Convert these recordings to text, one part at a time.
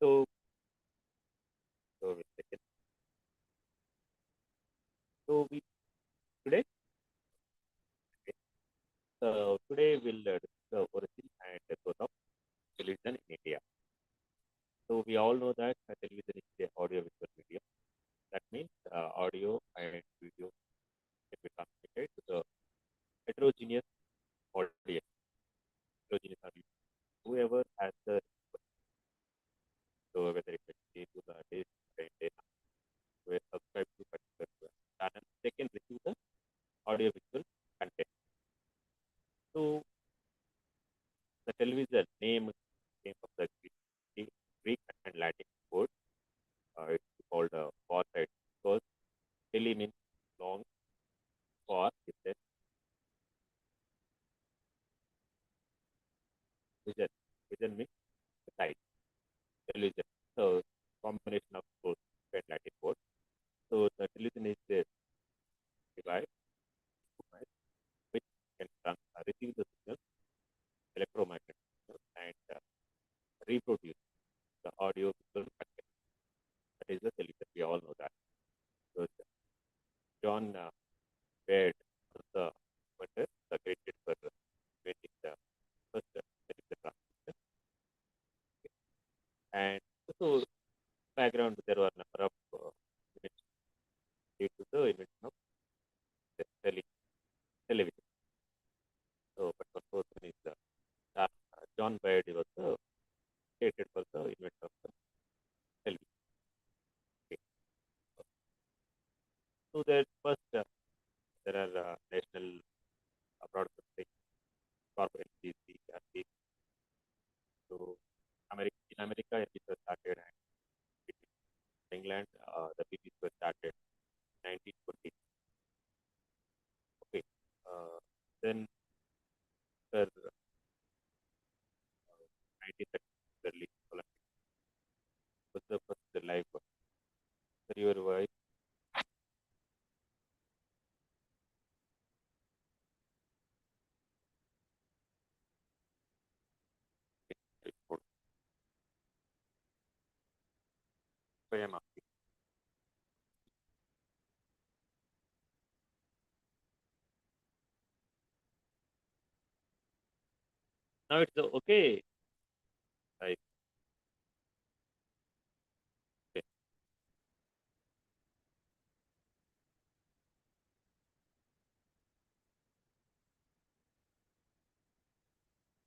So, so wait a second. So we today, okay, so today we'll discuss the origin and the growth of television in India. So we all know that television is the audio-visual medium. That means audio and video can be transmitted to the heterogeneous audience. Heterogeneous audience. Whoever has the so whether it's a to the dish and they were subscribed to particular channel, they can receive the audio-visual content. So the television name of the Greek and Latin word. It's called foresight because tele means long, for is vision. Vision means sight, television. So combination of both and Latin word. So the television is the device which can receive the signal, electromagnetic signal, and reproduce the audio visual content. That is the television. We all know that. So John Baird was the inventor, the great for inventing the first television transmission. And so background there were a number of inventions due to the invention of television. So, but the first one is John Baird was the created for the invention of the television. Okay. So that first there are national broadcasting corporations, big. So in America, it was started, and in England, the BBC was started in 1920. Okay. Then the 1930s early Olympics was the first live one. So your wife report. So I am asking. Now it's okay. Right. Okay.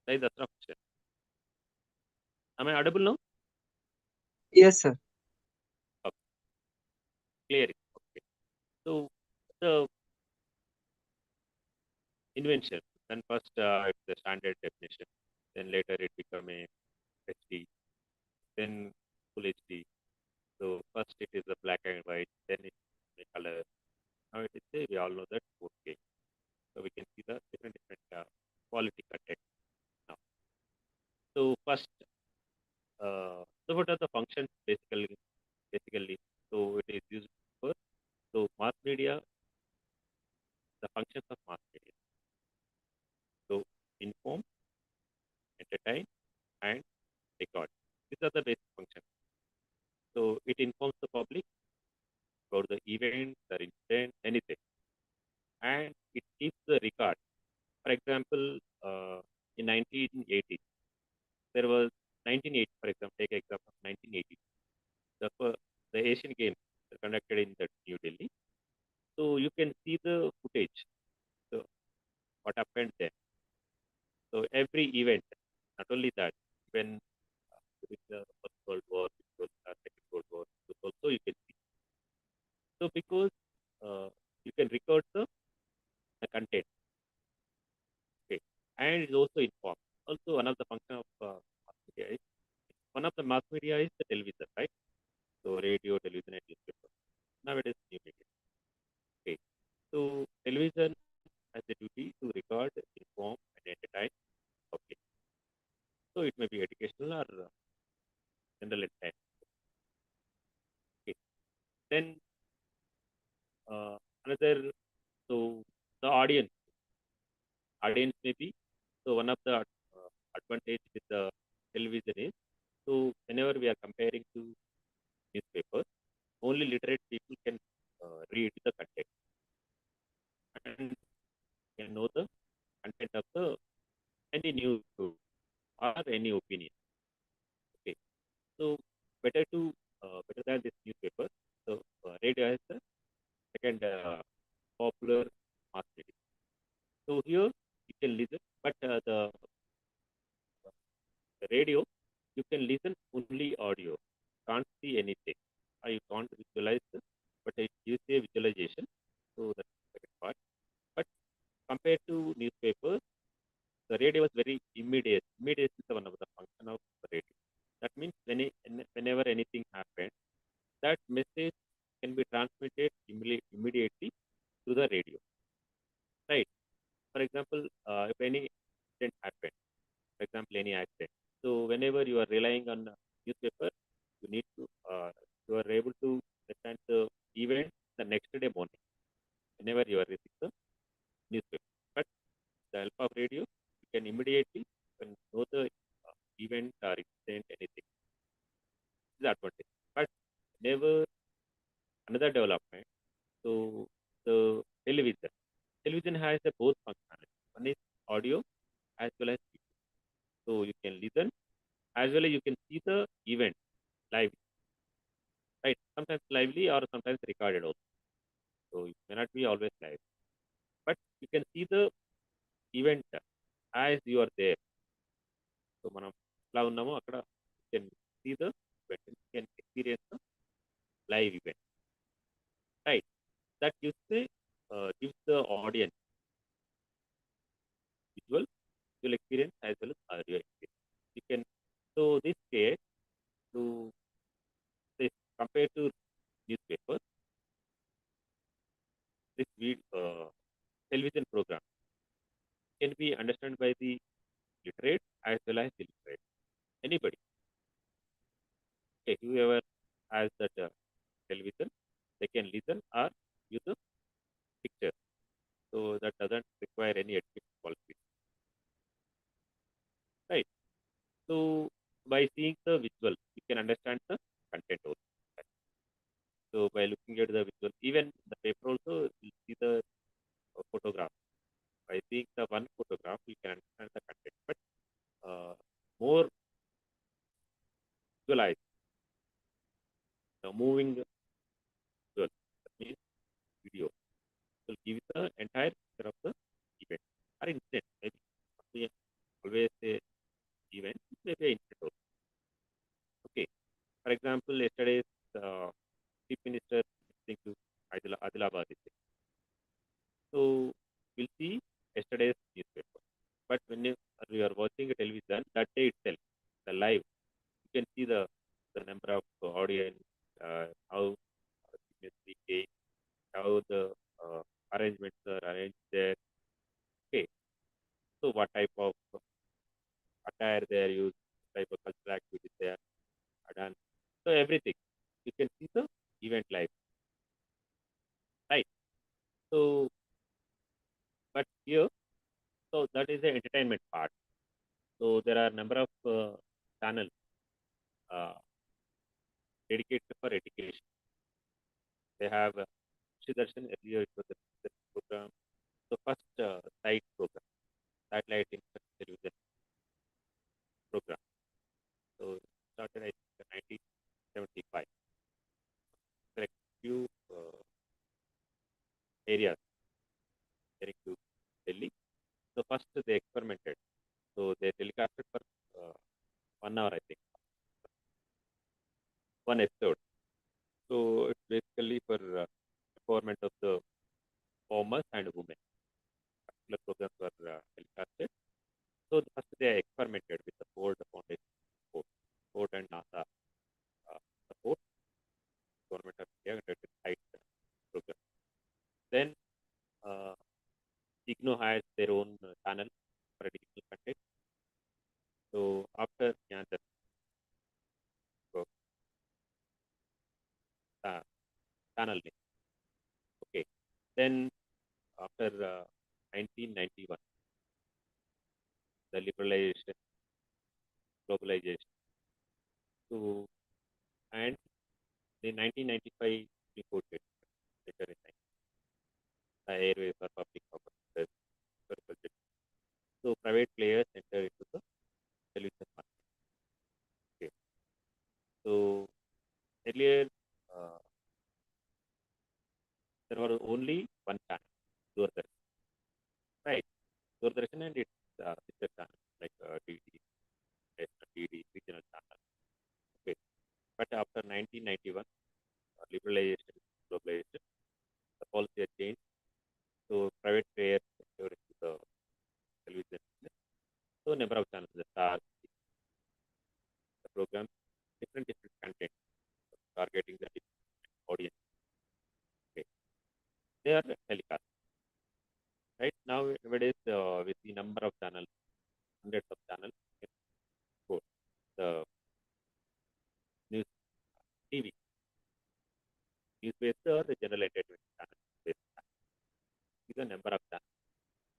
Right, that's not question. Am I audible now? Yes, sir. Okay. Clear. Okay. So the invention, then first it's the standard definition, then later it become a HD, then full HD. So first it is a black and white, then it's a color. Now it is we all know that 4K. So we can see the different quality content now. So first, so what are the functions basically? Basically, so it is used for so mass media, the functions of mass media. So inform, entertain, and record. These are the basic functions. So it informs the public about the event, the incident, anything, and it keeps the record. For example, in 1980, there was 1980. For example, take example of 1980. The Asian Games were conducted in the New Delhi. So you can see the footage. So what happened there. So every event, not only that, when during the First World War, Second World War, also you can see. So because you can record the content, okay, and it's also informed. Also, one of the function of mass media is one of the mass media is the television, right? So radio, television, and newspaper. Nowadays, new media. Okay. So television has the duty to record, inform, and entertain public. So it may be educational or general intent. Okay. Then another, so the audience may be, so one of the advantage with the television is, So whenever we are comparing to newspapers, only literate people can read the content and can know the content of the any news or any opinion. Okay, so better to better than this newspaper. So radio has the second popular mass media. So here you can listen, but the radio you can listen only audio, can't see anything. You can't visualize, but it gives a visualization. So that's the second part. But compared to newspapers, the radio was very immediate. Immediate is one of the function of the radio. That means whenever anything happens, that message can be transmitted immediately to the radio, right? For example, if any accident happened, for example, any accident. So whenever you are relying on newspaper, you need to you are able to understand the event the next day morning. Whenever you are reading the newspaper, but the help of radio, you can immediately can know the event or incident, anything. This is the advantage. But never another development. So the television. Television has a both functionality. One is audio as well as video. So you can listen as well as you can see the event live, right? Sometimes lively or sometimes recorded also. So it may not be always live, but you can see the event as you are there. So మనం ఎట్లా ఉన్నామో అక్కడ you can see the event, you can experience the live event, right? That gives the audience visual experience as well as audio experience. You can so this case to this compared to newspapers, television program can be understood by the literate as well as illiterate. Anybody, okay, whoever has that television, they can listen or use the picture. So that doesn't require any education qualification, right? So by seeing the visual, you can understand the content also. Right? So by looking at the visual, even the paper also, you see the photograph. By seeing the one photograph, you can understand the content. But more visualize the moving visual, that means video, will give the entire picture of the event or incident. Maybe we always say event, maybe an incident also. Okay. For example, yesterday's Chief Minister visiting to Adilabad. So we'll see yesterday's newspaper. But when you are watching a television, that day itself, the live, you can see the number of audience, how the came, how the arrangements are arranged there. Okay, so what type of attire they are used, type of cultural activities they are done. So everything you can see the event live, right? So, but here, so that is the entertainment part. So there are number of channels uh, dedicated for education. They have Sudarshan earlier it was a program. So first site program, satellite internet television program. So it started I think in 1975. Select few areas getting to Delhi. So first they experimented. So they telecasted for 1 hour I think, one episode. So it's basically for empowerment of the farmers and women. Particular programs were telecasted. So the first they experimented with the Ford Foundation support, Ford and NASA support, government of India conducted site program. Then uh, Igno has their own channel for educational content. So after Gyan uh, channel name, okay. Then after 1991, the liberalization, globalization. So, and in 1995, reported later in the airways or public purpose budget. So, private players enter into the television market. Okay. So, earlier, uh, there was only one channel, Doordarshan, right? Doordarshan and its sister channel like DD, national DD, regional channel. Okay. But after 1991, liberalization, globalization, the policy has changed. So private players entered into the television business. So number of channels, the stars, the programs, different content targeting the different audience. Okay. They are telecast. Right now, nowadays, with the number of channels, hundreds of channels, for the news TV, news-based or the general entertainment channel-based channel. These are number of channels.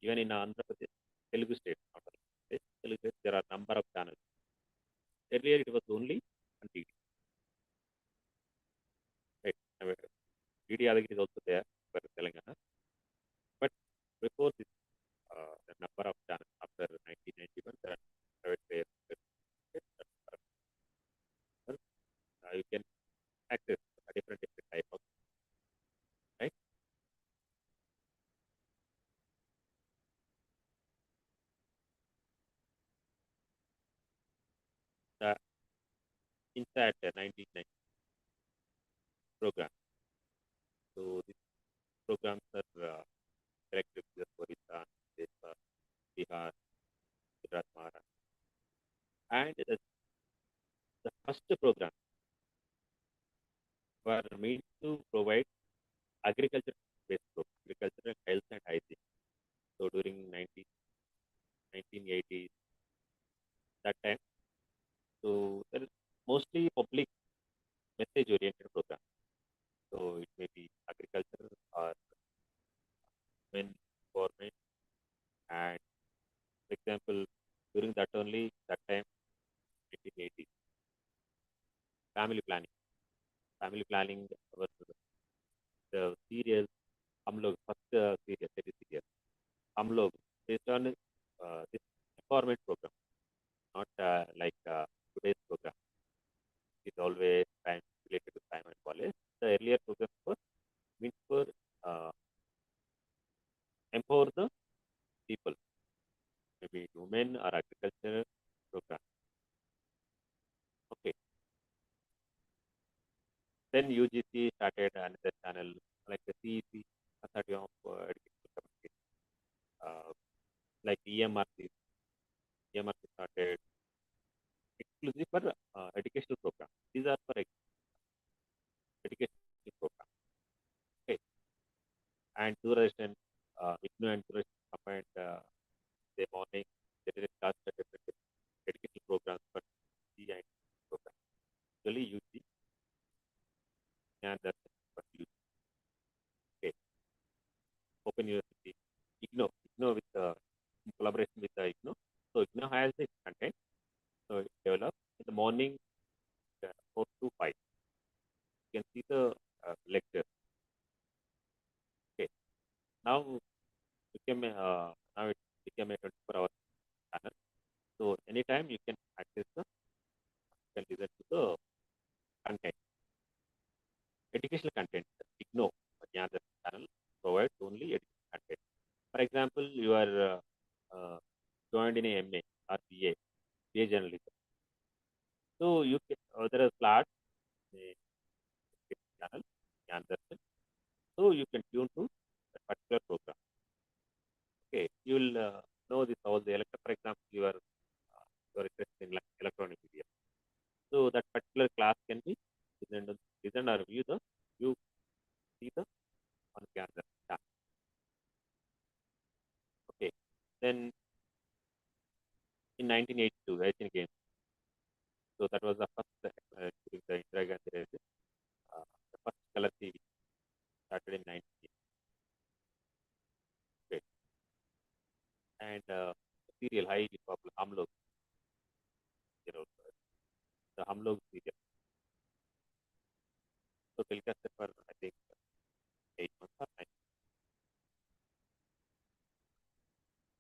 Even in Andhra Pradesh, Telugu state, not only Telugu state, there are number of channels. Earlier, it was only on DD. Right? DD Adagiri is also there for Telangana. But before this, the number of channels after 1991, there are private players. You can access a different type of, right? The INSAT 1990 program. So these programs are directed to the Orissa, Bihar, Gujarat, Maharashtra. And the first program were meant to provide agriculture-based program, agricultural health and hygiene. So during 1980s, that time, so there is mostly public message-oriented program. So it may be agriculture or women government. And for example, during that only, that time, 1980s, family planning. Family planning was the serial, first serial, serial, हम लोग based on this empowerment program, not like today's program. It's always time related to time and college. The earlier program was meant for uh, empower the people, maybe women or agriculture program. Okay. Then UGC started another channel like the CEC, Authority of Educational Communication, like EMRC. EMRC started exclusive for educational program. These are for educational program. Okay. And Doordarshan, IGNOU and Doordarshan combined the morning, there is class at different educational programs for C and program. Usually UG and that's for UG. Okay. Open University, IGNOU with in collaboration with the IGNOU. So IGNOU has the content. So it develops in the morning 4 to 5. You can see the lecture. Okay. Now now it became a 24-hour channel. So anytime you can access you can listen to the content. Educational content. IGNOU, yeah, the channel provides only educational content. For example, you are joined in a MA or BA journalism. So you can, there are slots in a channel, Yandarshan. So you can tune to that particular program. Okay, you will know this all the for example, you are interested in electronic media. So that particular class can be listened or you see the on Yandarshan channel. Okay, then in 1982, Asian Games. So that was the first during the Indira Gandhi regime. The first color TV started in 1980. Okay. And serial highly popular, Hum Log, you know, the हम लोग serial. So telecasted for I think 8 months or 9.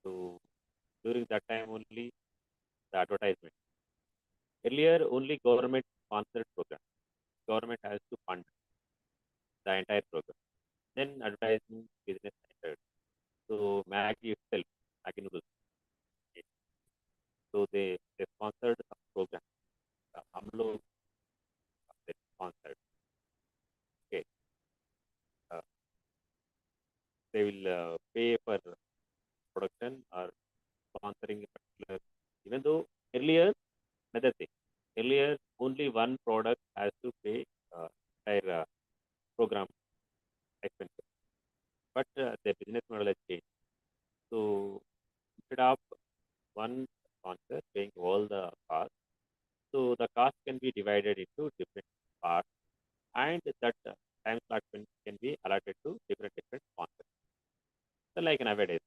So during that time only the advertisement. Earlier only government sponsored program. Government has to fund the entire program. Then advertising business entered. So Maggie itself, Maggie noodles. So they sponsored a program. हम लोग they sponsored. Okay. Uh, they will pay for production or sponsoring a particular. Even though earlier another thing. Earlier only one product has to pay entire program expenses. But the business model has changed. So instead of one sponsor paying all the cost, so the cost can be divided into different parts, and that time slot can be allotted to different sponsors. So like nowadays,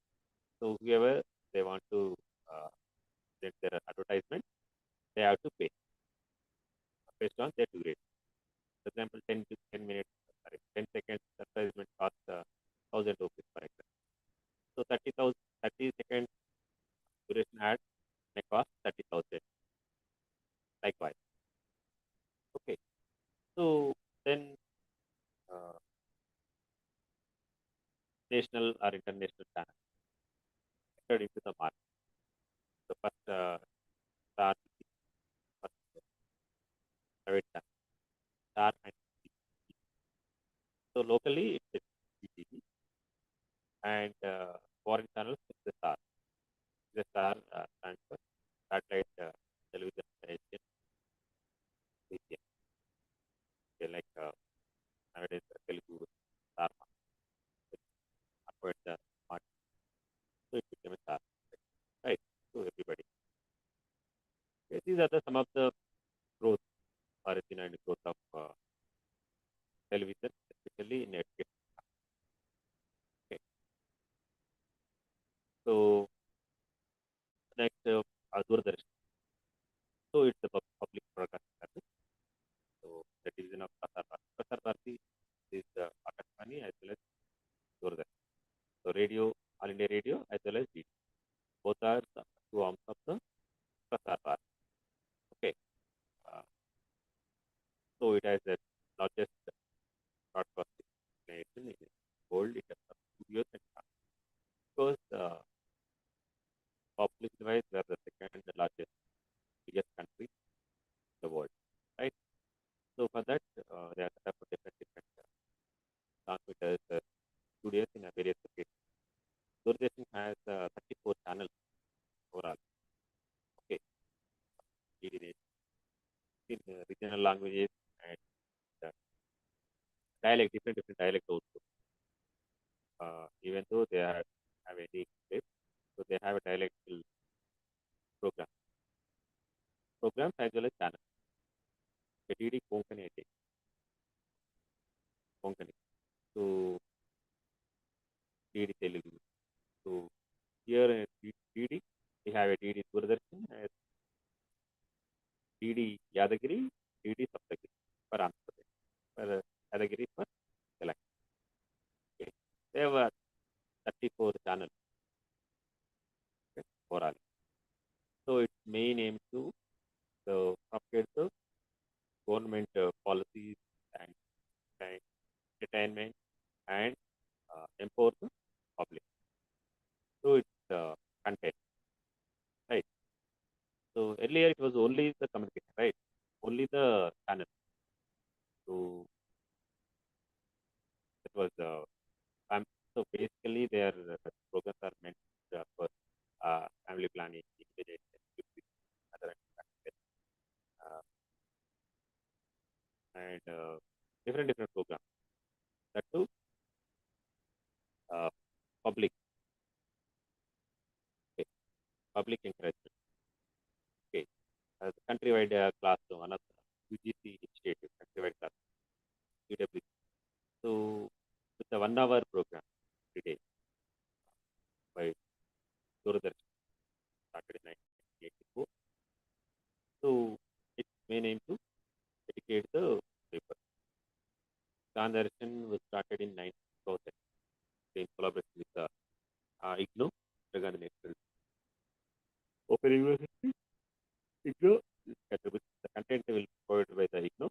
so whoever they want to send their advertisement, they have to pay based on their duration. For example, 10 to 10 minutes, sorry, 10 seconds advertisement costs 1,000 rupees, for example. So 30,000, 30 seconds duration ad may cost 30,000. Likewise. Okay. So then uh, national or international channel entered into the market. The first star, first private channel, star and so locally it's CTV and foreign channels it's the star. The star stands for satellite television Asian region. Okay, like nowadays Telugu star acquired the market, so it became a star. Right. So everybody. Okay, these are some of the growth origin and growth of television, especially in education. Okay. So next, Doordarshan. So it's the public broadcasting service. So the division of Prasar Bharati. Prasar Bharati is Akashvani as well as Doordarshan. So radio, All India Radio as well as DD. Both are the two arms of the Prasar Bharati. Okay. Uh, so it has a largest broadcasting nation in the world in terms of studios and channels. Because population wise, we are the second largest, biggest country in the world. Right. So for that, they are set up different transmitters, studios in a various locations. Doordarshan has 34 channels overall. Okay, DD in regional languages and uh, dialect, different dialect also. Even though they have any script, so they have a dialectal program, programs as well as channels. The DD Konkani, I think, Konkani. So DD Telugu. So here in DD, we have a DD Doordarshan, DD Yadagiri, DD Saptagiri for Andhra Pradesh, for Yadagiri for Telangana. Okay. They have 34 channels, okay, overall. So its main aim to propagate the government policies and entertainment and empower the public. So it's content, right? So earlier it was only the communication, right? Only the channel. So it was so basically their programs are meant for family planning, integration, other uh, and different programs. That too, uh, public, okay, public encouragement. Okay, countrywide classroom, one of the UGC initiative, countrywide class, UWC. So it's a 1 hour program every day by Doordarshan, started in 1984. So it's main aim to educate the people. Transaction was started in 19,000 in collaboration with the IGNO, Dragon National Open University. IGNO contributes the content will be provided by the IGNO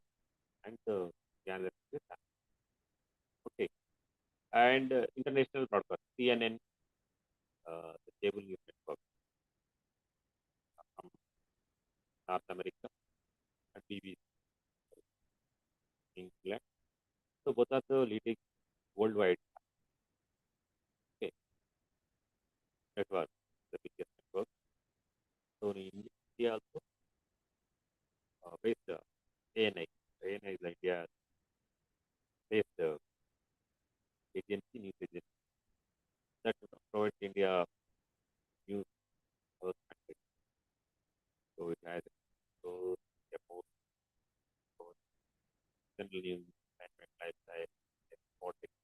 and the Gyan. Okay, and international broadcast CNN, the cable news network from North America and BBC in England. So both are the leading worldwide. Okay, network, the biggest network. So in India also based ANI. ANI is the India based agency, news agency that provides India news for country. So it has so about general news, environment, lifestyle, politics.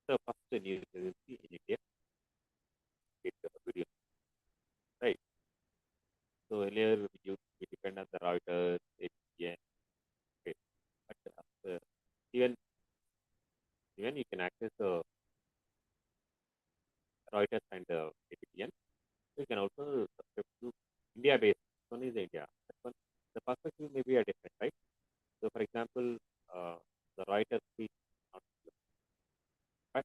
The first news agency in India, it's a video, right? So earlier we depend on the Reuters, APN, okay. But even even you can access the Reuters and APN. You can also subscribe to India based. One is India. That one, the perspective may be a different, right? So, for example, the Reuters speech, not, but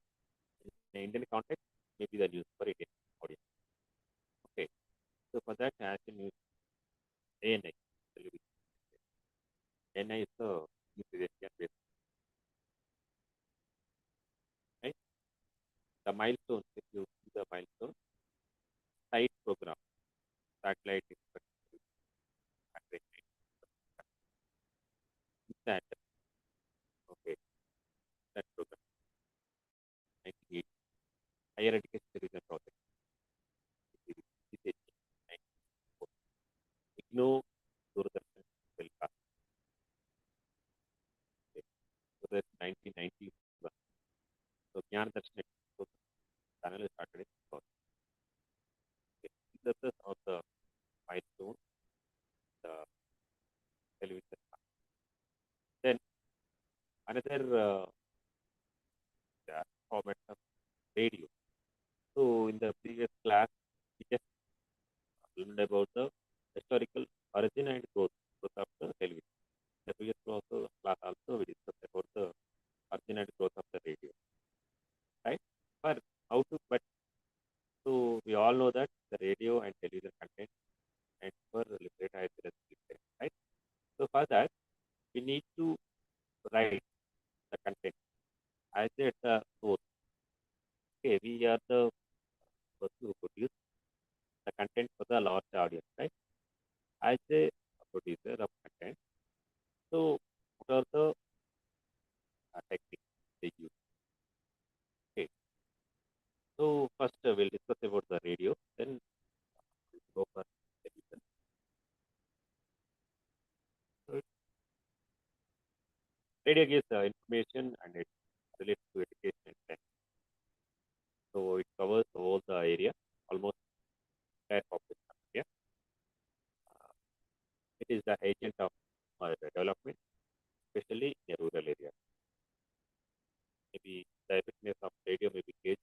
in the Indian context, maybe the news for Indian audience. Okay. So, for that, I can use ANI. ANI is the news agency based, right? The milestone, if you see the milestone, site program, satellite infrastructure, satellite that, okay, that program, 98, higher education tourism project, IGNO, Doordarshan, Telka, okay. So that's 1991. So Gyan Darshan channel is started in 2000. Okay. These are some of the milestones, the television. Then another format of radio. So in the previous class, we just learned about the historical origin and growth of the television. The previous class also we discussed about the origin and growth of the radio, right? But how to, but so we all know that the radio and television content and for limited as well as limited, right? So for that, we need to write the content as the source. Okay, we are the person who produce the content for the large audience, right? As a producer of content, so what are the techniques they use? Okay, so first we'll discuss about the radio, then we'll go for television. So radio gives information and it relates to education and trend. So it covers all the area, almost entire population of India. It is the agent of development, especially in a rural area. Maybe the effectiveness of radio may be gauged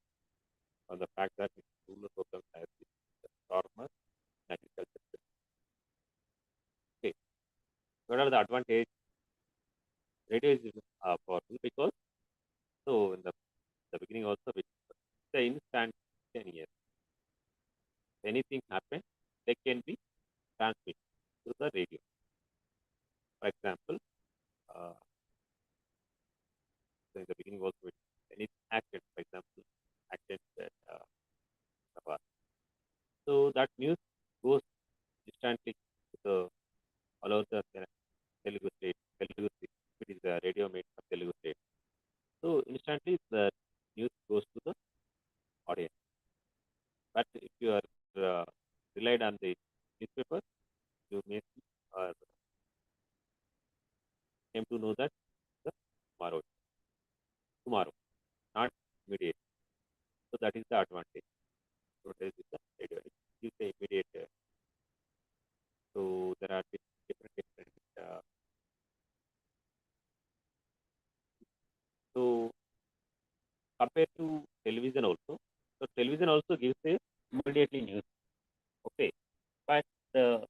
on the fact that its rural programs have the farmers and agriculture. Okay. What are the advantage? Radio is powerful because so in the beginning also the instantaneous. Anything happen, they can be transmitted through the radio. For example, uh, so in the beginning also any accident, for example, accident that so that news goes instantly to the all over the Telugu state, Telugu state. It is the radio made for Telugu state. So instantly the news goes to the audience. But if you are relied on the newspaper, you may see or came to know that the tomorrow, tomorrow, not immediate. So that is the advantage. So that is the radio. It gives the immediate So there are different. So compared to television also, so television also gives a immediately news. Okay, but the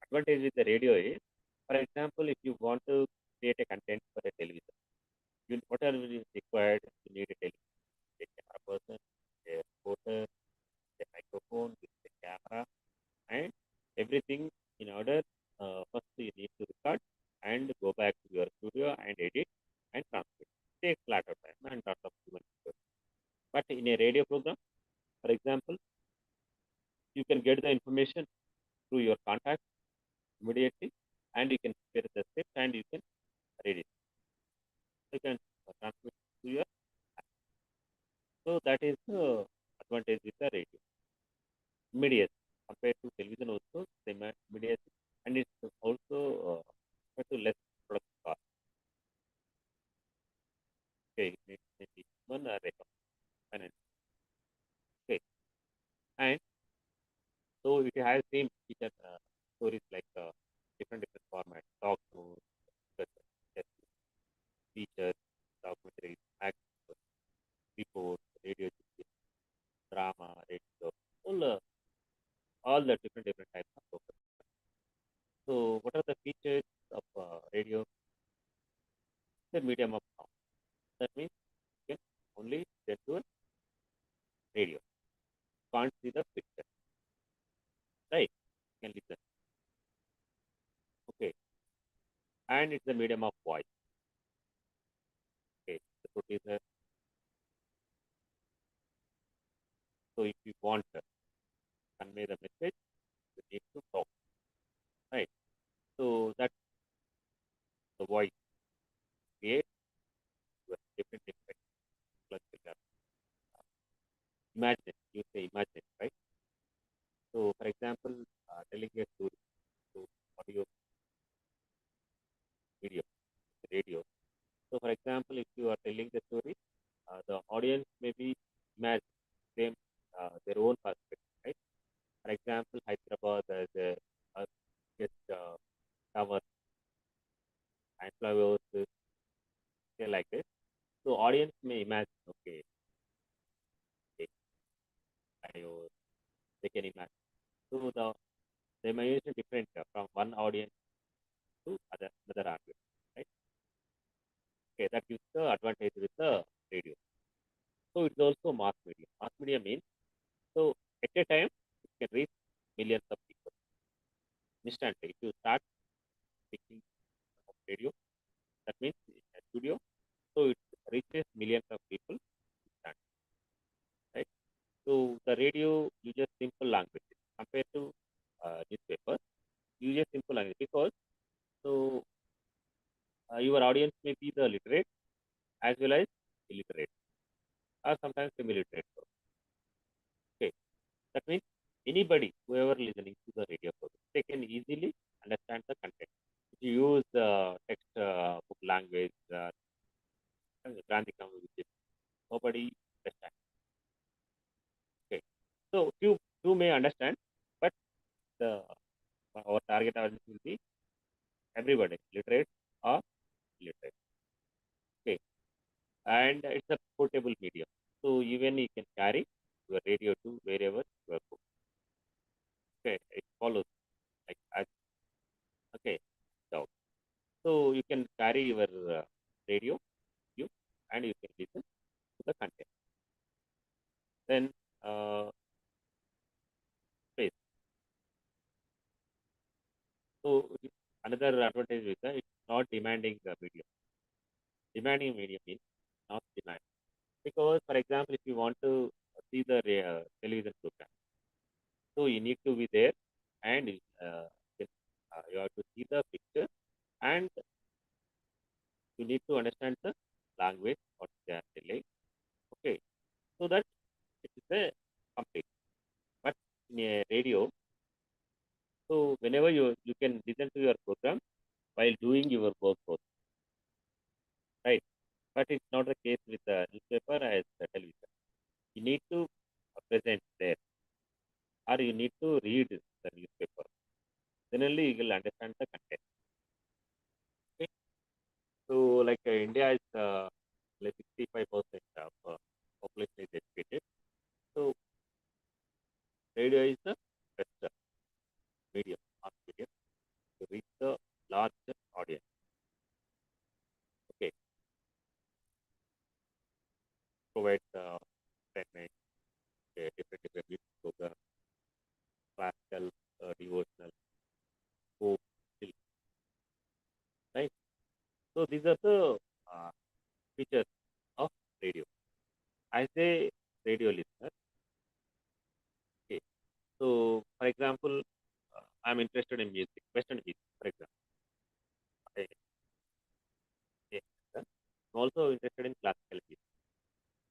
advantage with the radio is, for example, if you want to create a content for a television, whatever is required, you need a television, a camera person, a reporter, a microphone with a camera, and everything in order. First, you need to record and go back to your studio and edit and transcript. Takes a lot of time and lot of human effort. But in a radio program, for example, you can get the information through your contact immediately, and you can prepare the script and you can read it. You can transmit to your. So that is the advantage with the radio. Immediate compared to television also, the immediacy, and it's also compared to less product cost. Okay, maybe one record finance. Okay, and so it has same feature stories like different formats, talk shows, discussion, features, documentaries, action, reports, radio, drama, radio, all the different types of programs. So, what are the features of radio? The medium of sound. That means you can only listen to a radio. Can't see the picture, right? You can listen. Okay, and it's the medium of voice. Okay, the producer. So, if you want to convey the message, you need to talk, right? So that's the voice create different like imagine. You say imagine, right? So, for example, telling a story to audio, video, radio. So, for example, if you are telling the story, the audience may be imagine them their own perspective, right? For example, Hyderabad as a just tower and flowers, say like this. So, audience may imagine, okay, okay, or they can imagine. So, they may use a different from one audience to another audience, right? Okay, that gives the advantage with the radio. So, it's also mass media. Mass media means so at a time it can reach millions of people instantly. If you start speaking of radio, that means in a studio, so it reaches millions of people instantly, right? So the radio uses simple language compared to newspaper. Uses simple language because so your audience may be the literate as well as illiterate or sometimes semi-literate. Okay, that means anybody whoever listening to the radio program, they can easily understand the content. If you use text book language, Gandhi which nobody understands. Okay. So few may understand, but the our target audience will be everybody, literate or illiterate. Okay. And it's a portable medium. So even you can carry your radio to wherever you are going. Okay. It follows like as okay. So you can carry your radio you and you can listen to the content. Then uh, space. So another advantage is that it's not demanding medium. Demanding medium means not demand. Because for example, if you want to see the television program, so you need to be there and then, you have to see the picture and you need to understand the language what they are telling. Okay, so that it is a complete. But in a radio, so whenever you can listen to your program while doing your work, also, right? But it's not the case with the newspaper as the television. You need to present there, or you need to read the newspaper. then only you will understand the content. Okay. So like India is like 65% of population is educated. So radio is the best medium, mass medium to reach the larger audience. Okay, provide entertainment, different different music programs, classical, devotional, folk, hill, right? So these are the uh, features of radio. As a radio listener, okay. So for example, I'm interested in music, Western music, for example. I, I'm also interested in classical music.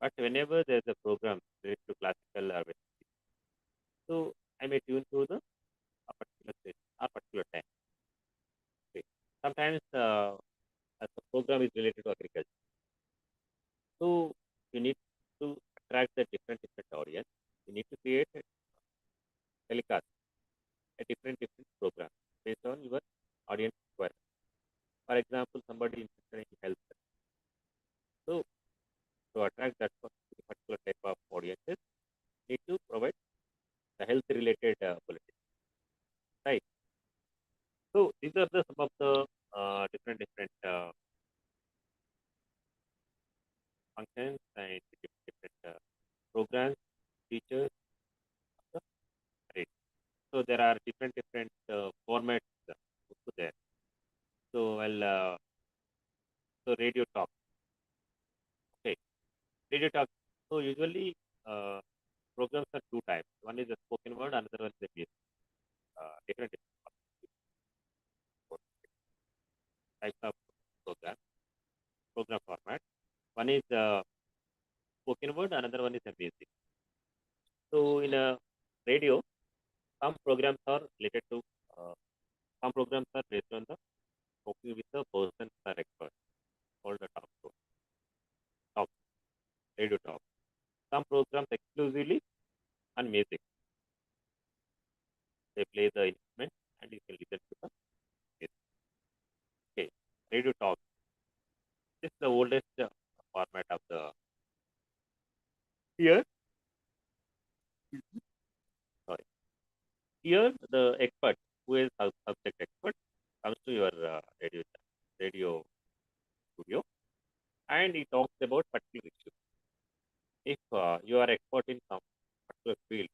But whenever there's a program related to classical or Western music, so I may tune to the a particular station or particular time. Okay. Sometimes as the program is related to agriculture, so you need to attract the different audience. You need to create a telecast, a different program based on your audience requirement. For example, somebody interested in health. So to attract that particular type of audiences, need to provide the health related bulletin, right? So these are the some of the different functions and different programs, features of the radio. So there are different formats also there. So so radio talk. Okay, radio talk. So usually uh, programs are two types. One is a spoken word, another one is a music. Different types of program program format. One is spoken word, another one is a music. So in a radio, some programs are related to uh, some programs are based on the talking with the person or expert called the talk radio talk. Some programs exclusively on music. They play the instrument and you can listen to the music. Okay, radio talk. This is the oldest format of the here. Sorry, here the expert who is subject expert comes to your radio studio and he talks about particular issue. If you are expert in some particular field,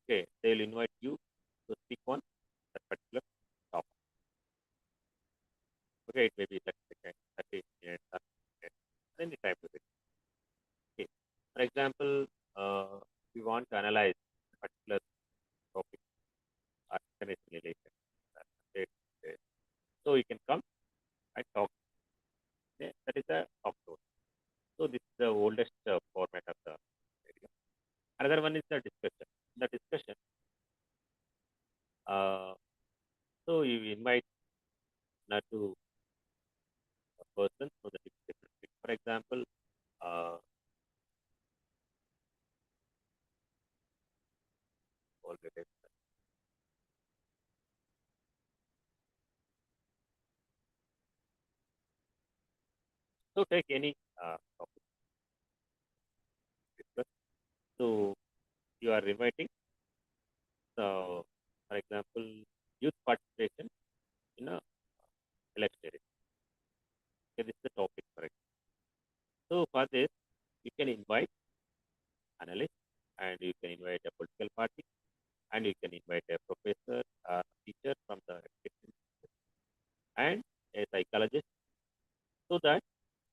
okay, they will invite you to speak on that particular topic. Okay, it may be like 30 minutes, 30 minutes, any time to it. Okay. For example, we want to analyze a particular topic or information relation. Okay, okay. So you can come and talk. Okay. That is a talk show. So this is the oldest format of the radio. Another one is the discussion. The discussion. Uh, so you invite to a person for the different things. For example, uh, already. So take any topic. Discuss. So you are inviting, so for example, youth participation in a election. Okay, this is the topic for it. So for this, you can invite analysts and you can invite a political party and you can invite a professor or teacher from the education and a psychologist so that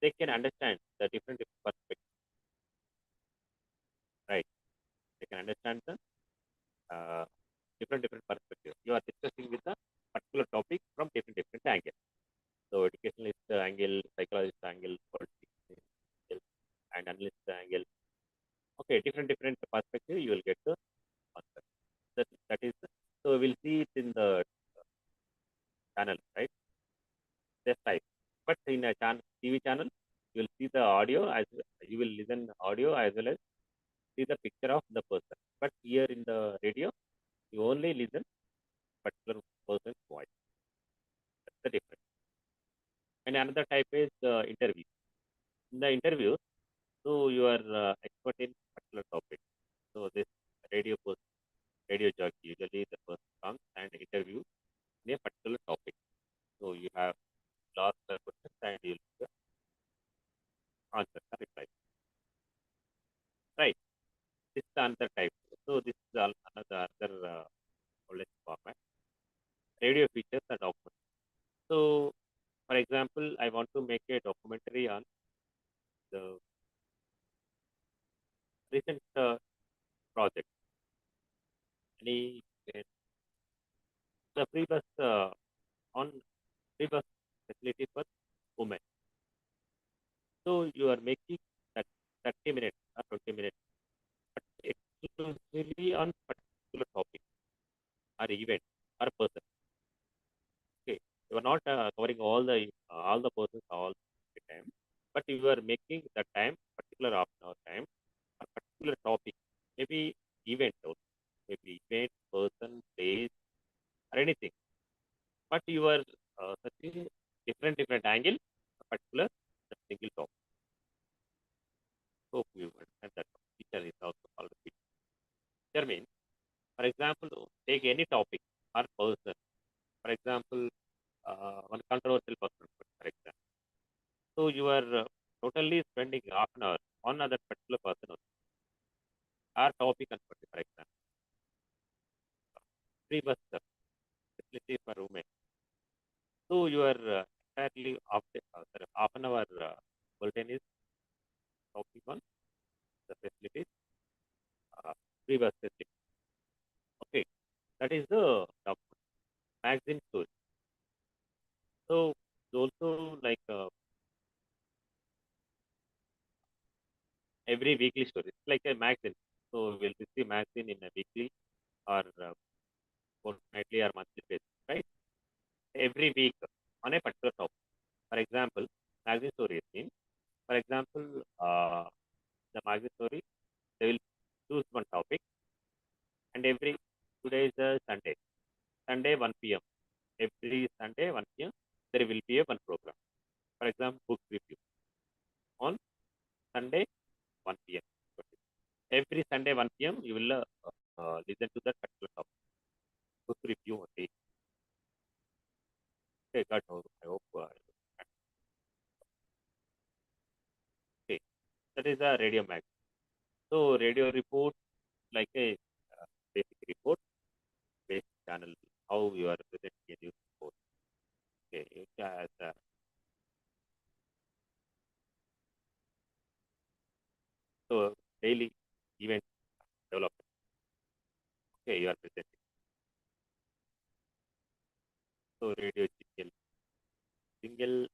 they can understand the different perspectives, right? They can understand the uh, different perspectives. You are discussing with a particular topic from different angles. So educationalist angle, psychologist angle, politics angle, and analyst angle. Okay, different perspective you will get the answer. That is so we'll see it in the channel, right? Just type. But in a TV channel, you will see the audio as you will listen audio as well as see the picture of the person. But here in the radio, you only listen particular person's voice. That's the difference. And another type is interview. In the interview, so you are expert in particular topic. So this radio person, radio jockey, usually the person comes and interview in a particular topic. So you have lost the questions and you'll answer the reply. Right. This is the another type. So this is another knowledge format. Radio features the document. So for example, I want to make a documentary on the recent project. Any the free bus on free bus facility for women. So you are making that 30 minutes or 20 minutes exclusively on particular topic or event or person. Okay, you are not covering all the persons all the time, but you are making the time particular half an hour time a particular topic, maybe event also, maybe event, person, place, or anything. But you are searching different angle, a particular single topic. Hope you understand that. Feature is also called feature. Feature means, for example, take any topic or person. For example, one controversial person, for example. So you are totally spending half an hour on another particular person or topic and for example. Free bus facility for women. So you are entirely sorry, half an hour bulletin is talking on the facilities, free bus facility. Okay, that is the magazine story. So it's also like every weekly story. It's like a magazine. So we'll receive magazine in a weekly or fortnightly or monthly basis, right? Every week on a particular topic. For example, magazine story means, for example, the magazine story, they will choose one topic and every today is a Sunday. Sunday 1 p.m. Every Sunday 1 p.m. there will be a one program. For example, book review on Sunday 1 p.m. Every Sunday 1 p.m. you will listen to that particular topic. Book review only. Okay, God, I hope. Okay, that is a radio mag. So radio report like a basic report, basic channel, how you are presenting a news report. Okay, it has so daily event development. Okay, you are presenting. So radio jingle, jingle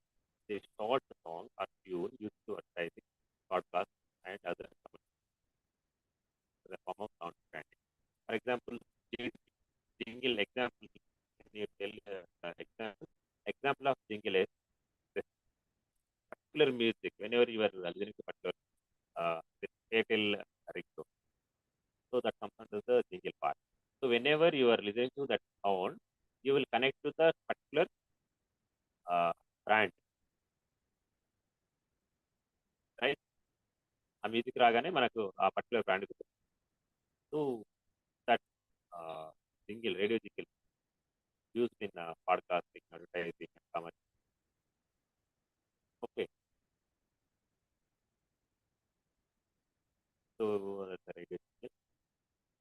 is short song or tune used to advertising, broadcast, and other the form of sound branding. For example, jingle example. Can you tell example of jingle is this particular music. Whenever you are listening to particular this Airtel ringtone, so that comes under the jingle part. So whenever you are listening to that sound, you will connect to the particular brand, right? ఆ music రాగానే మనకు ఆ particular brand so that jingle radio jingle used in podcasting, advertising, and commerce. Okay, so that's the radio jingle.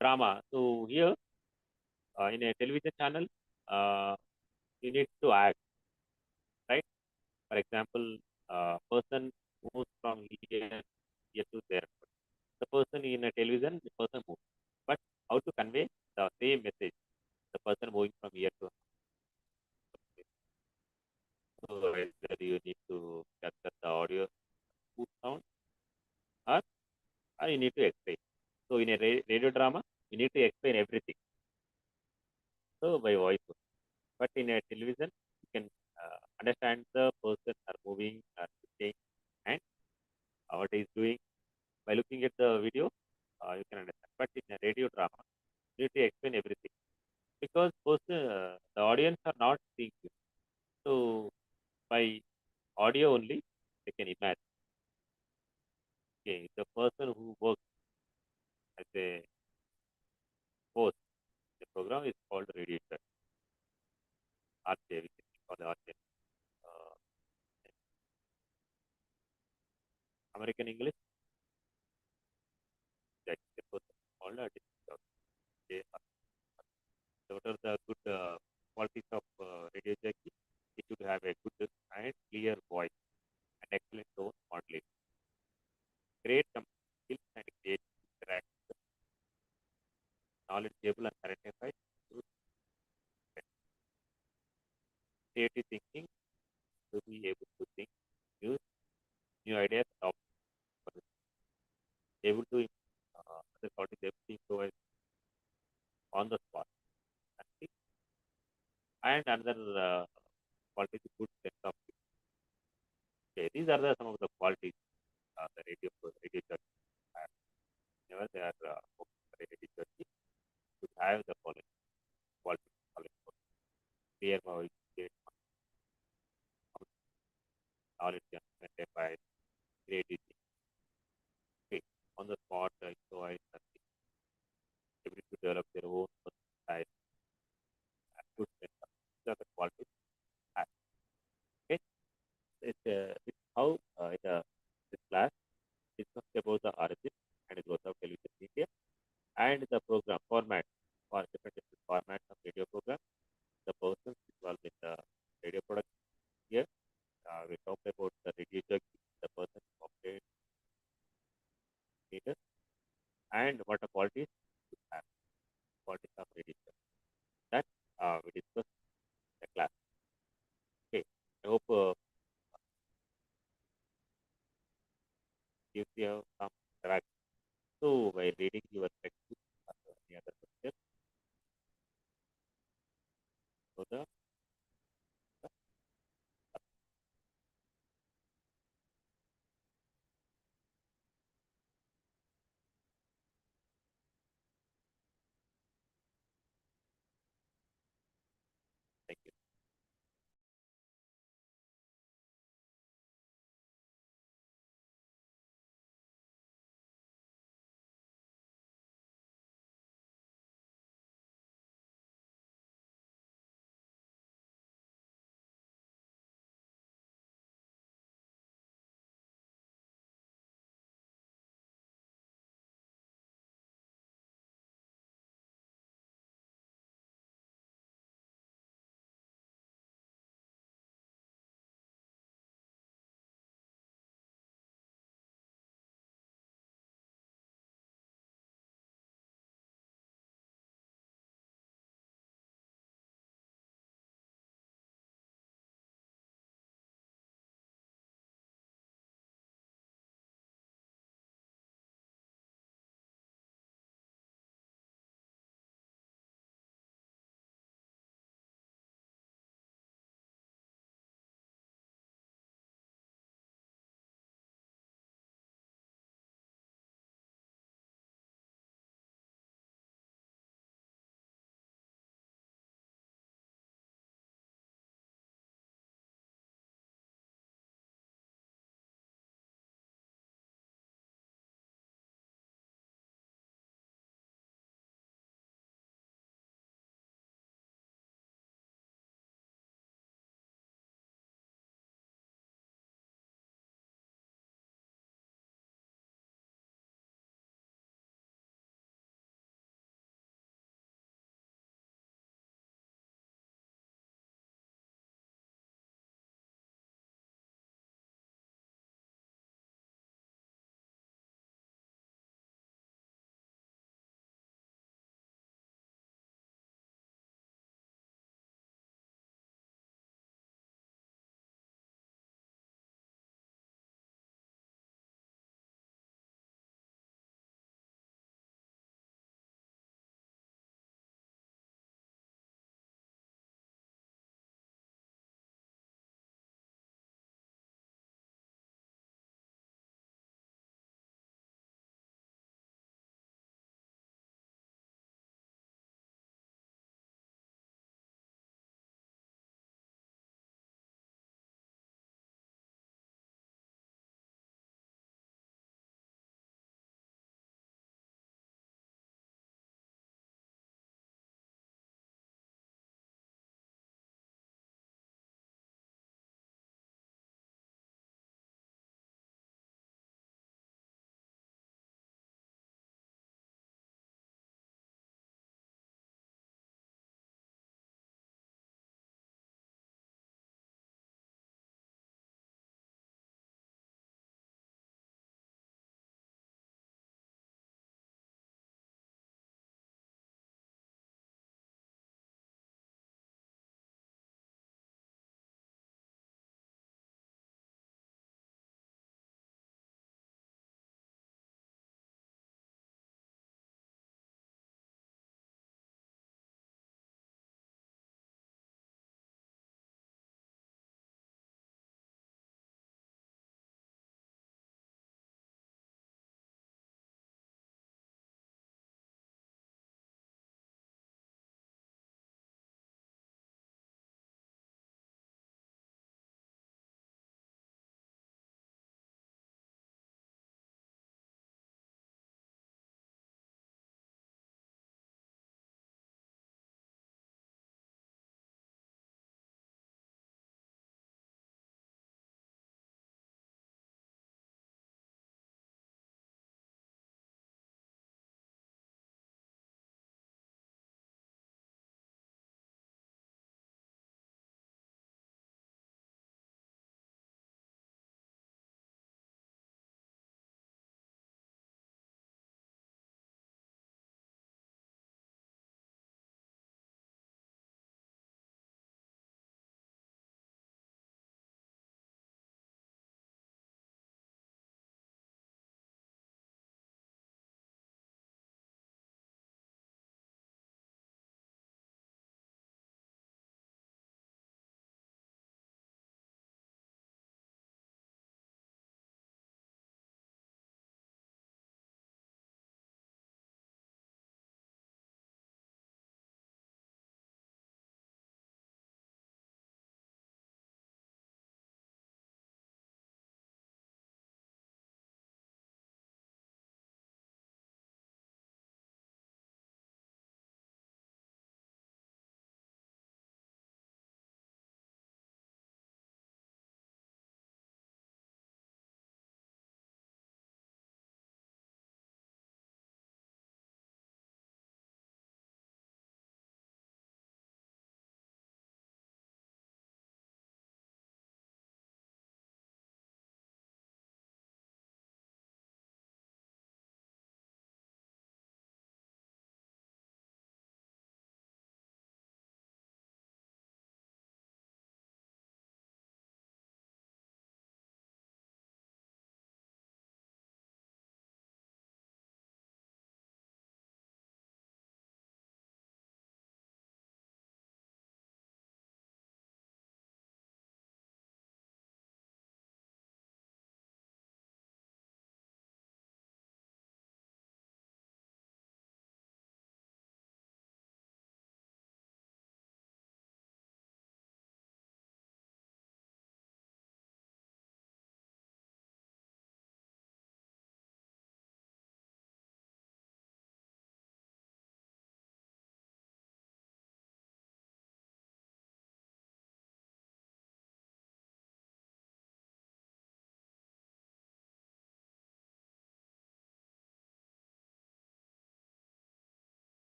Drama. So here in a television channel, uh, you need to act, right? For example, person moves from here to there. The person in a television, the person moves. But how to convey the same message? The person moving from here to so either you need to capture the audio good sound or you need to explain. So in a radio drama, you need to explain everything. So by voice. But in a television, you can understand the person are moving, are sitting, and what he's doing. By looking at the video, you can understand. But in a radio drama, you need to explain everything. because the audience are not seeing you. So by audio only, they can imagine. Okay, the person who works as a host, the program is called radio judge, RJ, which is called RJ. Uh, American English, that the person called a disc jockey. Okay, so what are the good qualities of radio jockey? It should have a good and clear voice and excellent tone modulation, great skills and great interaction, knowledgeable and current affairs, creative thinking to be able to think, use new ideas, and able to other qualities able to improvise on the spot. And another quality is good sense of humor. Okay, these are some of the qualities the radio judge have. Whenever they are focused on radio judge, should have the following qualities: clear voice, clear knowledge, and advice, creativity. Okay, on the spot, improvise, and ability to develop their own personal style, and good sense of humor. These are the qualities they have. Okay, it's how in this class discussed about the origin and growth of television media and the program format for different formats of radio program, the persons involved in the radio production here. We talked about the radio jockey, the person who operates meter, and what are qualities to have, qualities of radio jockey. That we discussed in the class. Okay, I hope gives you some interaction. So by reading your textbook, any other question? So the